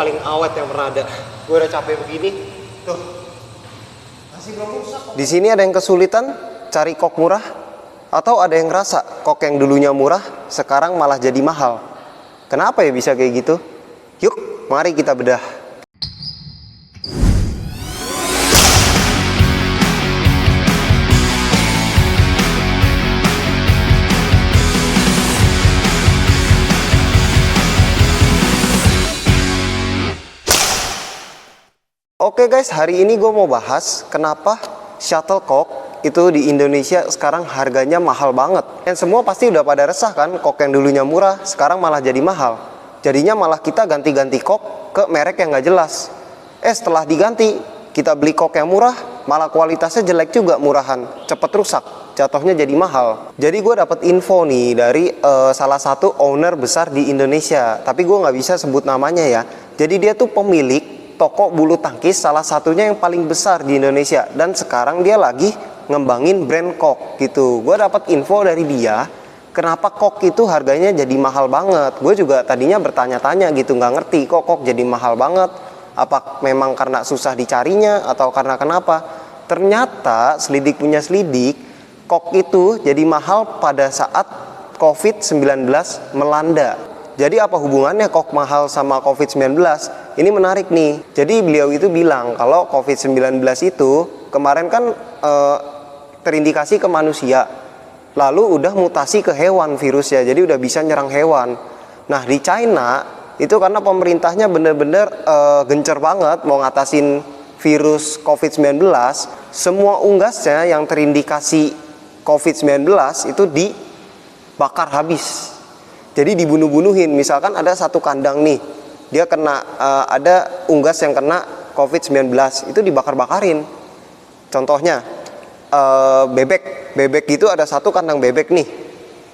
paling awet yang pernah ada. Gue udah capek begini. Tuh. Masih belum rusak. Di sini ada yang kesulitan cari kok murah, atau ada yang ngerasa kok yang dulunya murah sekarang malah jadi mahal. Kenapa ya bisa kayak gitu? Yuk, mari kita bedah. Oke guys, hari ini gue mau bahas kenapa shuttlecock itu di Indonesia sekarang harganya mahal banget. Dan semua pasti udah pada resah kan, kok yang dulunya murah sekarang malah jadi mahal. Jadinya malah kita ganti-ganti kok ke merek yang gak jelas. Setelah diganti, kita beli kok yang murah, malah kualitasnya jelek juga, murahan, cepet rusak, jatuhnya jadi mahal. Jadi gue dapet info nih dari salah satu owner besar di Indonesia, tapi gue nggak bisa sebut namanya ya. Jadi dia tuh pemilik toko bulu tangkis salah satunya yang paling besar di Indonesia, dan sekarang dia lagi ngembangin brand kok gitu. Gue dapat info dari dia kenapa kok itu harganya jadi mahal banget. Gue juga tadinya bertanya-tanya gitu, nggak ngerti kok jadi mahal banget. Apa memang karena susah dicarinya atau karena kenapa? Ternyata selidik punya selidik, kok itu jadi mahal pada saat COVID-19 melanda. Jadi apa hubungannya kok mahal sama COVID-19? Ini menarik nih. Jadi beliau itu bilang kalau COVID-19 itu kemarin kan terindikasi ke manusia, lalu udah mutasi ke hewan virusnya, jadi udah bisa nyerang hewan. Nah di China itu karena pemerintahnya bener-bener gencer banget mau ngatasin virus COVID-19, semua unggasnya yang terindikasi COVID-19 itu dibakar habis. Jadi dibunuh-bunuhin. Misalkan ada satu kandang nih, dia kena ada unggas yang kena COVID-19, itu dibakar-bakarin. Contohnya bebek gitu, ada satu kandang bebek nih,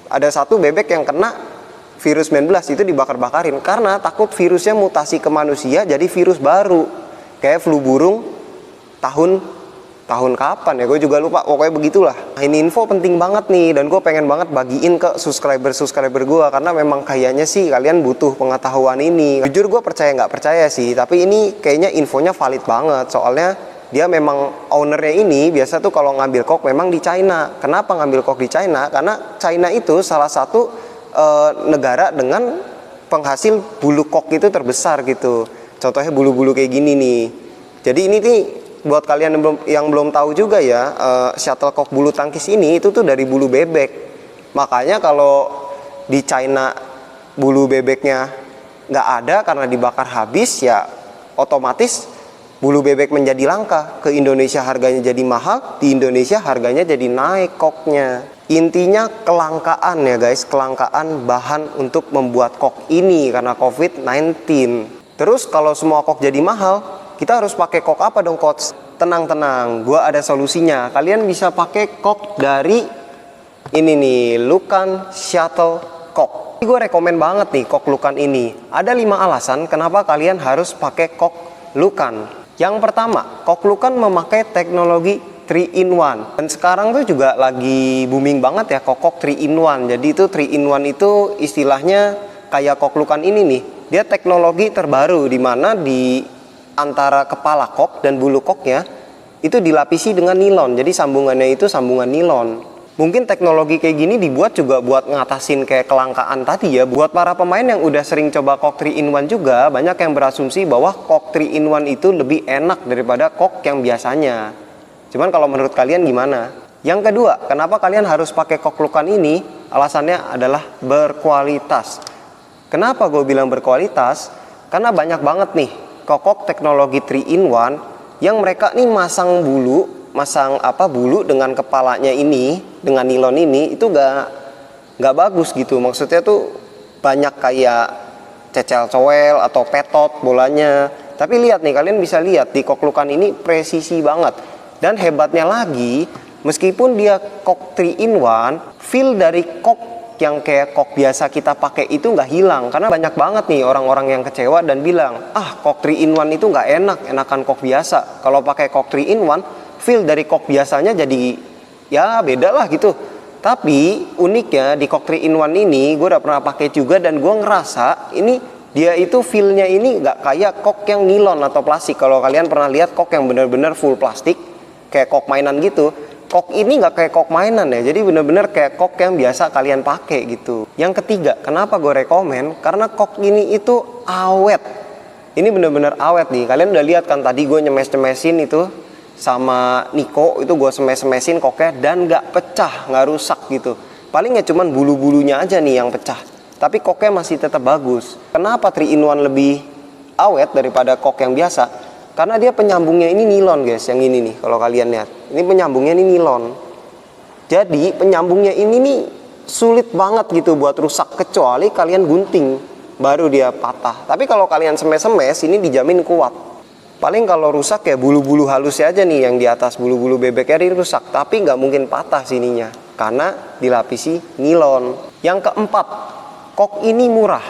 ada satu bebek yang kena virus 19, itu dibakar-bakarin karena takut virusnya mutasi ke manusia jadi virus baru kayak flu burung tahun kapan ya, gue juga lupa, pokoknya begitulah. Nah, ini info penting banget nih, dan gue pengen banget bagiin ke subscriber gue, karena memang kayaknya sih kalian butuh pengetahuan ini. Jujur gue percaya nggak percaya sih, tapi ini kayaknya infonya valid banget, soalnya dia memang ownernya ini biasa tuh kalau ngambil kok memang di China. Kenapa ngambil kok di China? Karena China itu salah satu negara dengan penghasil bulu kok itu terbesar gitu. Contohnya bulu-bulu kayak gini nih. Jadi ini nih buat kalian yang belum tahu juga ya, shuttlecock bulu tangkis ini itu tuh dari bulu bebek. Makanya kalau di China bulu bebeknya nggak ada karena dibakar habis, ya otomatis bulu bebek menjadi langka. Ke Indonesia harganya jadi mahal, di Indonesia harganya jadi naik koknya. Intinya kelangkaan ya guys, kelangkaan bahan untuk membuat kok ini karena COVID-19. Terus kalau semua kok jadi mahal, kita harus pakai kok apa dong coach? Tenang-tenang, gue ada solusinya. Kalian bisa pakai kok dari ini nih, Lukan Shuttlecock. Gue rekomen banget nih kok Lukan ini. Ada 5 alasan kenapa kalian harus pakai kok Lukan. Yang pertama, kok Lukan memakai teknologi 3-in-1. Dan sekarang tuh juga lagi booming banget ya kok 3-in-1. Jadi itu 3-in-1 itu istilahnya kayak kok Lukan ini nih. Dia teknologi terbaru di mana di antara kepala kok dan bulu koknya itu dilapisi dengan nilon. Jadi sambungannya itu sambungan nilon. Mungkin teknologi kayak gini dibuat juga buat ngatasin kayak kelangkaan tadi ya. Buat para pemain yang udah sering coba kok 3-in-1 juga, banyak yang berasumsi bahwa kok 3-in-1 itu lebih enak daripada kok yang biasanya. Cuman kalau menurut kalian gimana? Yang kedua, kenapa kalian harus pakai kok Lukan ini? Alasannya adalah berkualitas. Kenapa gue bilang berkualitas? Karena banyak banget nih kok teknologi 3-in-1 yang mereka nih masang bulu dengan kepalanya ini, dengan nilon ini, itu nggak bagus gitu. Maksudnya tuh banyak kayak cecel cowel atau petot bolanya. Tapi lihat nih, kalian bisa lihat di kok Lukan ini presisi banget. Dan hebatnya lagi, meskipun dia kok 3-in-1, feel dari kok yang kayak kok biasa kita pakai itu nggak hilang. Karena banyak banget nih orang-orang yang kecewa dan bilang, kok 3-in-1 itu nggak enak, enakan kok biasa. Kalau pakai kok 3-in-1, feel dari kok biasanya jadi ya beda lah gitu. Tapi uniknya di kok 3-in-1 ini gue udah pernah pakai juga, dan gue ngerasa ini Dia itu feel-nya ini nggak kayak kok yang nilon atau plastik. Kalau kalian pernah lihat kok yang bener-bener full plastik, kayak kok mainan gitu, kok ini nggak kayak kok mainan ya. Jadi bener-bener kayak kok yang biasa kalian pakai gitu. Yang ketiga, kenapa gue rekomen? Karena kok ini itu awet. Ini bener-bener awet nih. Kalian udah lihat kan tadi gue nyemes-nyemesin itu sama Niko, itu gue semes-semesin koknya dan nggak pecah, nggak rusak gitu. Paling ya cuman bulu-bulunya aja nih yang pecah. Tapi koknya masih tetap bagus. Kenapa 3-in-1 lebih awet daripada kok yang biasa? Karena dia penyambungnya ini nilon guys, yang ini nih kalau kalian lihat. Ini penyambungnya ini nilon. Jadi penyambungnya ini nih sulit banget gitu buat rusak, kecuali kalian gunting baru dia patah. Tapi kalau kalian semes-semes ini dijamin kuat. Paling kalau rusak ya bulu-bulu halusnya aja nih, yang di atas bulu-bulu bebeknya ini rusak. Tapi nggak mungkin patah sininya karena dilapisi nilon. Yang keempat, kok ini murah.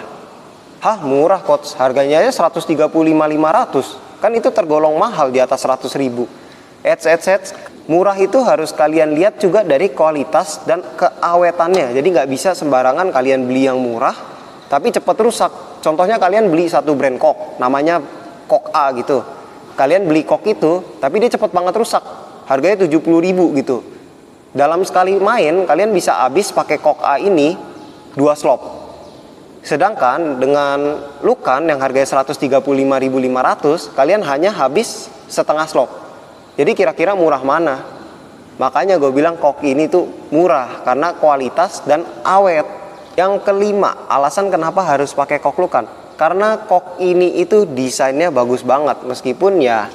Hah, murah coach? Harganya aja 135.500. Kan itu tergolong mahal di atas 100.000. Murah itu harus kalian lihat juga dari kualitas dan keawetannya. Jadi nggak bisa sembarangan kalian beli yang murah tapi cepat rusak. Contohnya kalian beli satu brand kok, namanya kok A gitu. Kalian beli kok itu tapi dia cepat banget rusak. Harganya 70.000 gitu. Dalam sekali main kalian bisa habis pakai kok A ini 2 slop. Sedangkan dengan Lukan yang harganya 135.500, kalian hanya habis setengah slop. Jadi kira-kira murah mana? Makanya gue bilang kok ini tuh murah karena kualitas dan awet. Yang kelima, alasan kenapa harus pakai kok Lukan. Karena kok ini itu desainnya bagus banget. Meskipun ya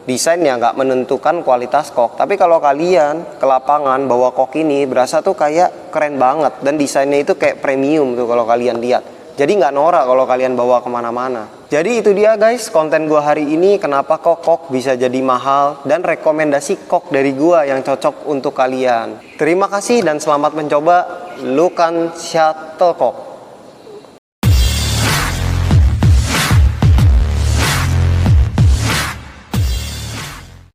desainnya nggak menentukan kualitas kok. Tapi kalau kalian ke lapangan bawa kok ini berasa tuh kayak keren banget. Dan desainnya itu kayak premium tuh kalau kalian lihat. Jadi nggak norak kalau kalian bawa kemana-mana. Jadi itu dia guys konten gua hari ini. Kenapa kok bisa jadi mahal. Dan rekomendasi kok dari gua yang cocok untuk kalian. Terima kasih dan selamat mencoba Lukan Shuttlecock.